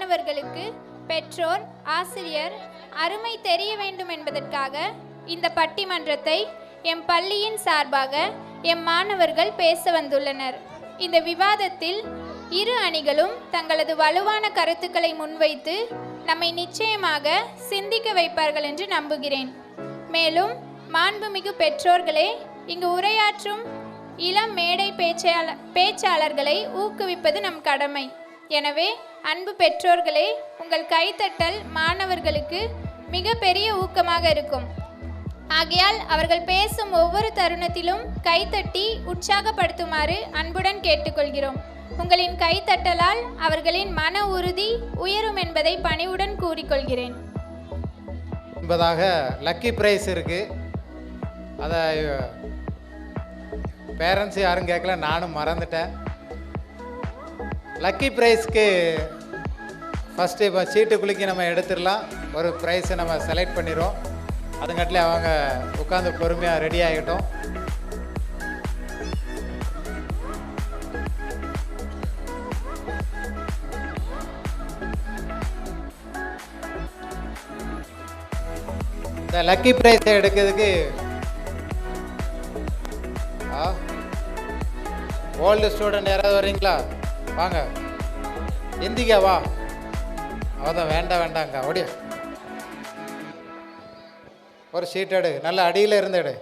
மாணவர்களுக்கு பெற்றோர், ஆசிரியர் அருமை தெரிய வேண்டும் என்பதற்காக இந்த பட்டிமன்றத்தை எம் பள்ளியின் சார்பாக எம் மாணவர்கள் பேச வந்துள்ளனர். இந்த விவாதத்தில் இரு அணிகளும் தங்களது வலுவான கருத்துக்களை முன்வைத்து நம்மை நிச்சயமாக சிந்திக்க வைப்பார்கள் என்று நம்புகிறேன். மேலும் மாண்புமிகு பெற்றோர்களே, இங்கு உரையாற்றும் இளம் மேடை பேச்சாளர்களை ஊக்குவிப்பது நம் கடமை. எனவே அன்பு பெற்றோர்களே, உங்கள் கைத்தட்டல் மாணவர்களுக்கு மிக பெரிய ஊக்கமாக இருக்கும். ஆகையால் அவர்கள் பேசும் ஒவ்வொரு தருணத்திலும் கைத்தட்டி உற்சாகப்படுத்துமாறு அன்புடன் கேட்டுக்கொள்கிறோம். உங்களின் கைத்தட்டலால் அவர்களின் மன உறுதி உயரும் என்பதை பணிவுடன் கூறிக்கொள்கிறேன். என்பதாக லக்கி பிரைஸ் இருக்கு. அதை பேரண்ட்ஸ் யாரும் கேட்கல, நானும் மறந்துட்டேன். லக்கி ப்ரைஸ்க்கு ஃபஸ்ட்டு இப்போ சீட்டு குலுக்கி நம்ம எடுத்துடலாம். ஒரு ப்ரைஸை நம்ம செலக்ட் பண்ணிடுறோம். அதுங்காட்டிலே அவங்க உட்காந்து பொறுமையாக ரெடி ஆகிட்டோம். இந்த லக்கி ப்ரைஸை எடுக்கிறதுக்கு ஓல்டு ஸ்டூடெண்ட் யாராவது வரீங்களா? வாங்க. எந்திக்கா வா. அவதான் வேண்டாங்க ஓடிய ஒரு சீட் எடு. நல்ல அடியில் இருந்து எடு.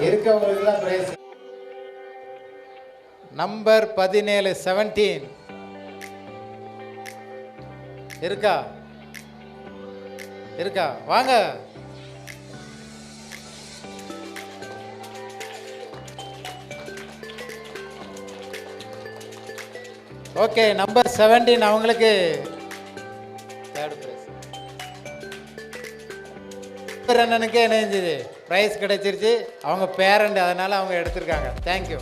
இருக்கவங்களுக்கு தான் பிரைஸ். நம்பர் 17 17 இருக்கா? வாங்க. ஓகே, நம்பர் 17 அவங்களுக்கு தேர்ட் பிரைஸ். அண்ணனுக்கு என்ன செஞ்சது? ப்ரைஸ் கிடைச்சிருச்சு. அவங்க பேரண்ட், அதனால அவங்க எடுத்திருக்காங்க. தேங்க்யூ.